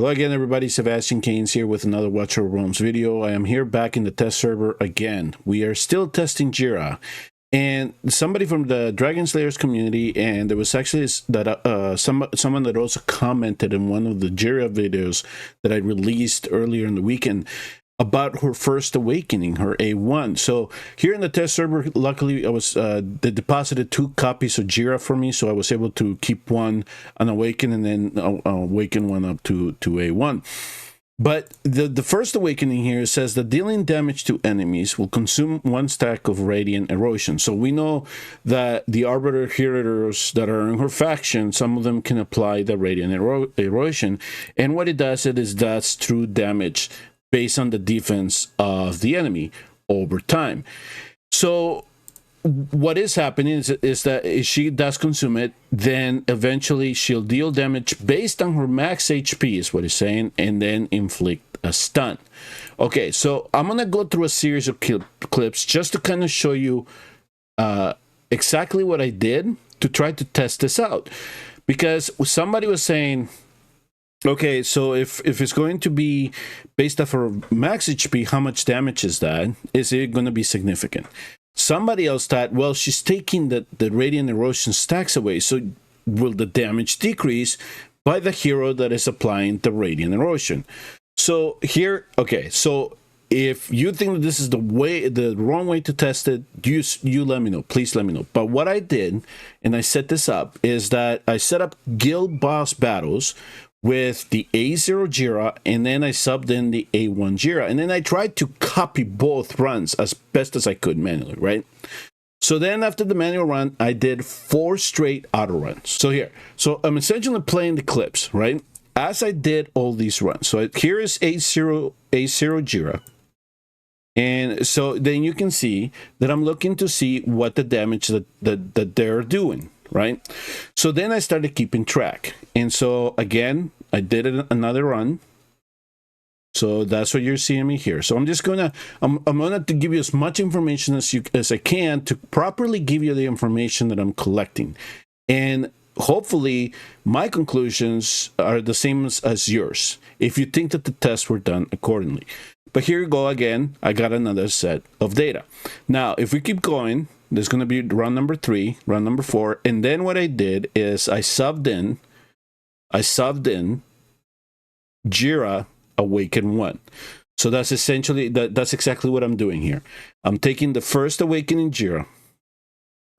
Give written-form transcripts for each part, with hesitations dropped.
Hello again, everybody. Sebastian Keynes here with another Watch Over Roams video. I am here back in the test server again. We are still testing Jira, and somebody from the Dragon Slayers community, and there was actually someone that also commented in one of the Jira videos that I released earlier in the weekend about her first awakening, her A1. So here in the test server, luckily I was they deposited 2 copies of Jira for me, so I was able to keep one unawakened and then awaken one up to A1. But the first awakening here says that dealing damage to enemies will consume 1 stack of radiant erosion. So we know that the arbiter heroes that are in her faction, some of them can apply the radiant erosion, and what it does, it does true damage based on the defense of the enemy over time. So what is happening is that if she does consume it, then eventually she'll deal damage based on her max HP, is what it's saying, and then inflict a stun. Okay, so I'm gonna go through a series of clips just to kind of show you exactly what I did to try to test this out, because somebody was saying, okay, so if it's going to be based off of max HP, how much damage is that? Is it going to be significant? Somebody else thought, well, she's taking the radiant erosion stacks away, so will the damage decrease by the hero that is applying the radiant erosion? So here, okay, so if you think that this is the wrong way to test it, you let me know. Please let me know. But what I did, and I set this up, is that I set up guild boss battles with the A0 Jeera, and then I subbed in the A1 Jeera, and then I tried to copy both runs as best as I could manually, right? So then after the manual run, I did 4 straight auto runs. So here, so I'm essentially playing the clips, right? As I did all these runs. So here is A0 Jeera. And so then you can see that I'm looking to see what the damage that they're doing, right? So then I started keeping track, and so again I did another run. So that's what you're seeing me here. So I'm just gonna I'm gonna give you as much information as I can to properly give you the information that I'm collecting, and hopefully my conclusions are the same as yours if you think that the tests were done accordingly. But here you go again. I got another set of data. Now if we keep going, there's going to be run number 3, run number 4, and then what I did is I subbed in Jira Awaken 1. So that's essentially, that's exactly what I'm doing here. I'm taking the first awakening Jira,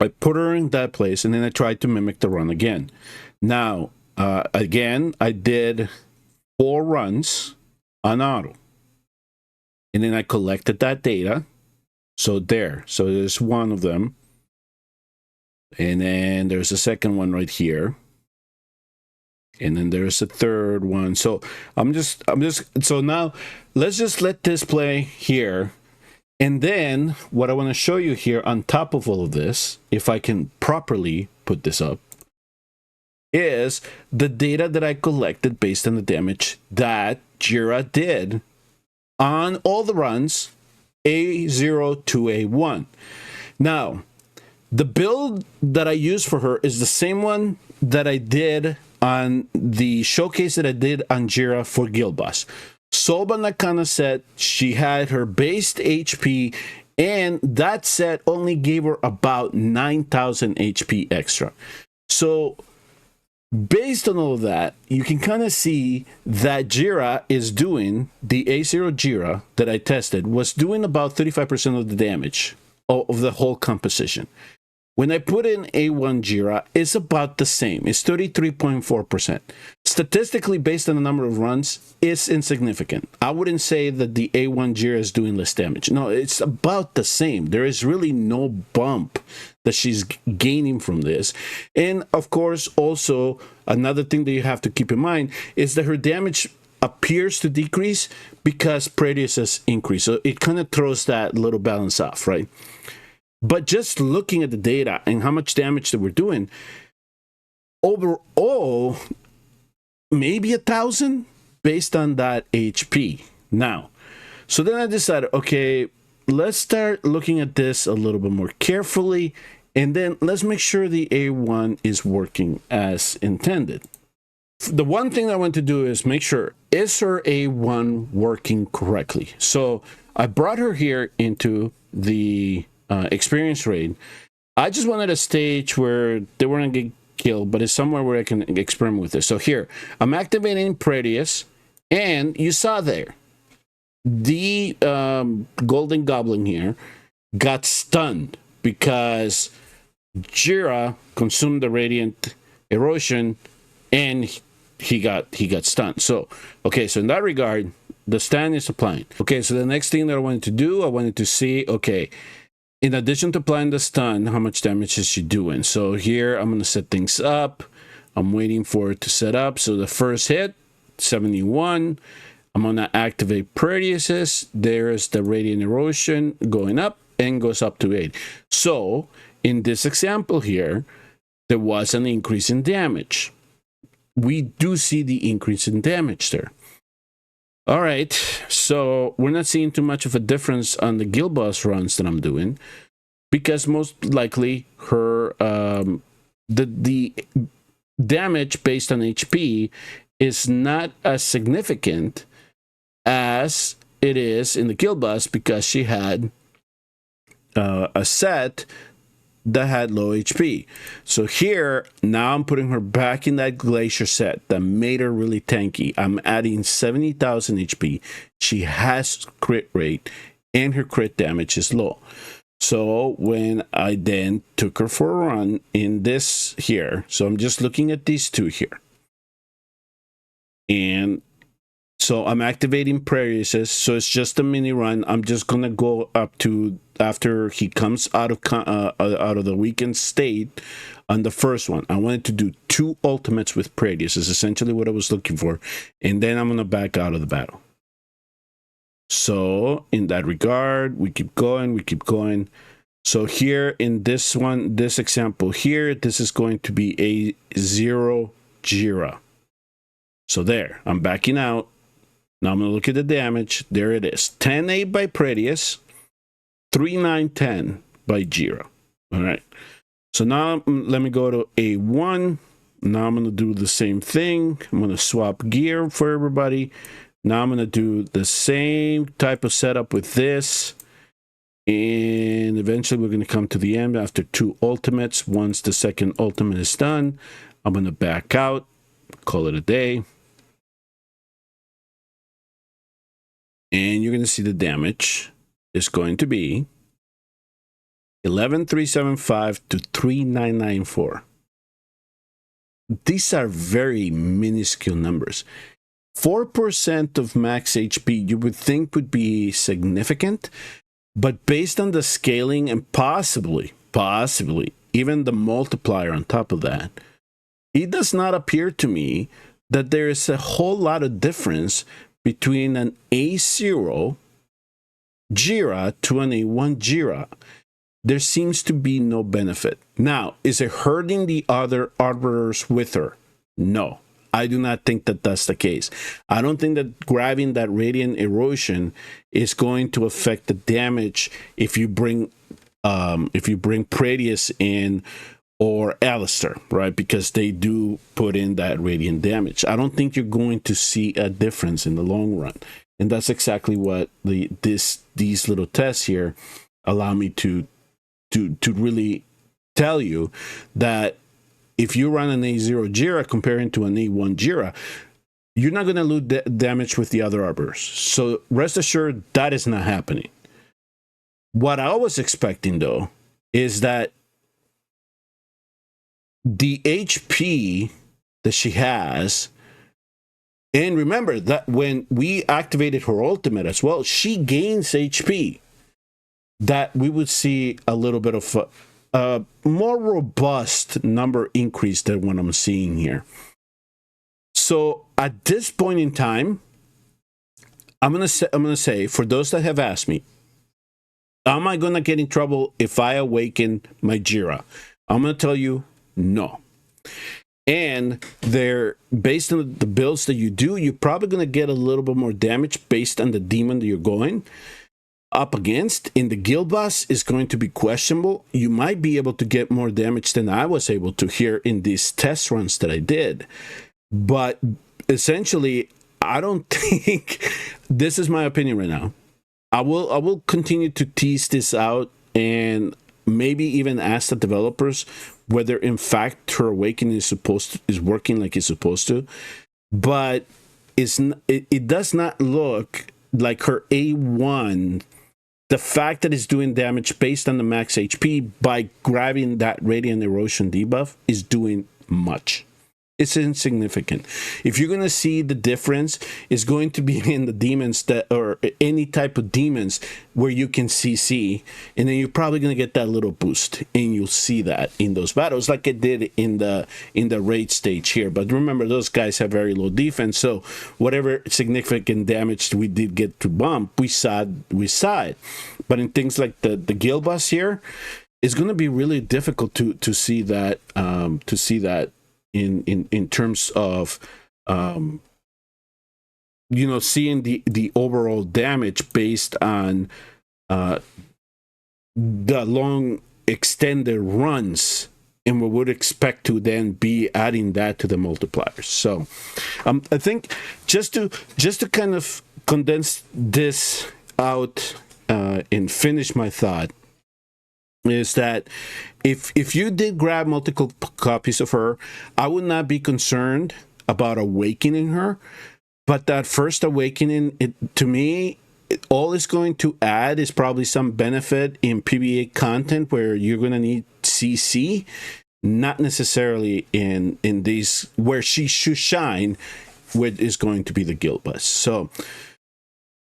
I put her in that place, and then I tried to mimic the run again. Now, again, I did 4 runs on auto, and then I collected that data. So there's one of them, and then there's a second one right here, and then there's a third one. So so now let's just let this play here, and then what I want to show you here on top of all of this, if I can properly put this up, is the data that I collected based on the damage that Jira did on all the runs A0 to A1. Now, the build that I used for her is the same one that I did on the showcase that I did on Jira for Guild Boss. Soba Nakana said she had her based HP, and that set only gave her about 9,000 HP extra. So based on all of that, you can kind of see that Jira is doing, the A0 Jeera that I tested was doing about 35% of the damage of the whole composition. When I put in A1 Jeera, it's about the same. It's 33.4%. Statistically, based on the number of runs, it's insignificant. I wouldn't say that the A1 Jeera is doing less damage. No, it's about the same. There is really no bump that she's gaining from this. And of course, also, another thing that you have to keep in mind is that her damage appears to decrease because Pradius's increase. So it kind of throws that little balance off, right? But just looking at the data and how much damage that we're doing, overall, maybe 1,000 based on that HP. Now, so then I decided, okay, let's start looking at this a little bit more carefully, and then let's make sure the A1 is working as intended. the one thing I want to do is make sure, is her A1 working correctly? So I brought her here into the experience raid. I just wanted a stage where they weren't going to get killed, but it's somewhere where I can experiment with this. So here, I'm activating Previous, and you saw there, the Golden Goblin here got stunned because Jeera consumed the Radiant Erosion, and he got stunned. So, okay, so in that regard, the stun is applying. Okay, so the next thing that I wanted to do, I wanted to see, okay, in addition to applying the stun, how much damage is she doing? So here, I'm going to set things up. I'm waiting for it to set up. So the first hit, 71. I'm going to activate Previous. There's the Radiant Erosion going up and goes up to 8. So in this example here, there was an increase in damage. We do see the increase in damage there. All right, so we're not seeing too much of a difference on the guild boss runs that I'm doing, because most likely her the damage based on HP is not as significant as it is in the guild boss, because she had a set that had low HP. So here, now I'm putting her back in that Glacier set that made her really tanky. I'm adding 70,000 HP. She has crit rate, and her crit damage is low. So when I then took her for a run in this here, so I'm just looking at these two here. And so I'm activating Previous, so it's just a mini run. I'm just gonna go up to after he comes out of the weakened state on the first one. I wanted to do 2 ultimates with Previous, is essentially what I was looking for, and then I'm gonna back out of the battle. So in that regard, we keep going, we keep going. So here in this one, this example here, this is going to be A1 Jeera. So there, I'm backing out. Now I'm going to look at the damage. There it is. 10-8 by Previous, 3-9-10 by Jeera. All right. So now let me go to A1. Now I'm going to do the same thing. I'm going to swap gear for everybody. Now I'm going to do the same type of setup with this. And eventually we're going to come to the end after 2 ultimates. Once the second ultimate is done, I'm going to back out, call it a day. And you're going to see the damage is going to be 11,375 to 3,994. These are very minuscule numbers. 4% of max HP you would think would be significant, but based on the scaling and possibly even the multiplier on top of that, it does not appear to me that there is a whole lot of difference between an A0 Jeera to an A1 Jeera. There seems to be no benefit. Now, is it hurting the other arbiters with her? No, I do not think that that's the case. I don't think that grabbing that Radiant Erosion is going to affect the damage if you bring Previous in or Alistair, right? Because they do put in that radiant damage. I don't think you're going to see a difference in the long run. And that's exactly what these little tests here allow me to really tell you, that if you run an A0 Jeera comparing to an A1 Jeera, you're not going to lose damage with the other arbiters. So rest assured, that is not happening. What I was expecting, though, is that the HP that she has, and remember that when we activated her ultimate as well, she gains HP, that we would see a little bit of a more robust number increase than what I'm seeing here. So at this point in time, I'm gonna say for those that have asked me, am I gonna get in trouble if I awaken my Jeera? I'm gonna tell you, no. And they're based on the builds that you do, you're probably going to get a little bit more damage based on the demon that you're going up against. In the guild boss is going to be questionable. You might be able to get more damage than I was able to here in these test runs that I did. But essentially, I don't think, this is my opinion right now. I will continue to tease this out and maybe even ask the developers whether in fact her awakening is working like it's supposed to. But it does not look like her A1, the fact that it's doing damage based on the max HP by grabbing that radiant erosion debuff is doing much. It's insignificant. If you're going to see the difference, it's going to be in the demons that, or any type of demons where you can CC, and then you're probably going to get that little boost, and you'll see that in those battles, like it did in the raid stage here. But remember, those guys have very low defense, so whatever significant damage we did get to bump, we saw it. But in things like the guild boss here, it's going to be really difficult to see that in terms of you know, seeing the overall damage based on the long extended runs, and we would expect to then be adding that to the multipliers. So I think just to kind of condense this out and finish my thought, is that if you did grab multiple copies of her, I would not be concerned about awakening her. But that first awakening, to me, all it's going to add is probably some benefit in PvE content where you're going to need CC, not necessarily in these where she should shine, which is going to be the guild bus. So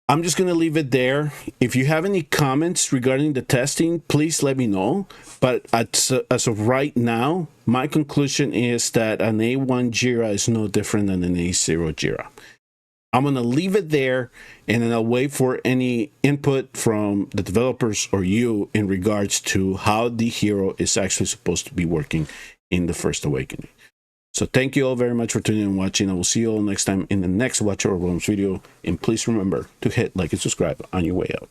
I'm just going to leave it there. If you have any comments regarding the testing, please let me know. But as of right now, my conclusion is that an A1 Jeera is no different than an A0 Jeera. I'm going to leave it there, and then I'll wait for any input from the developers or you in regards to how the hero is actually supposed to be working in the first awakening. So thank you all very much for tuning in and watching. I will see you all next time in the next Watch Our Realms video. And please remember to hit like and subscribe on your way out.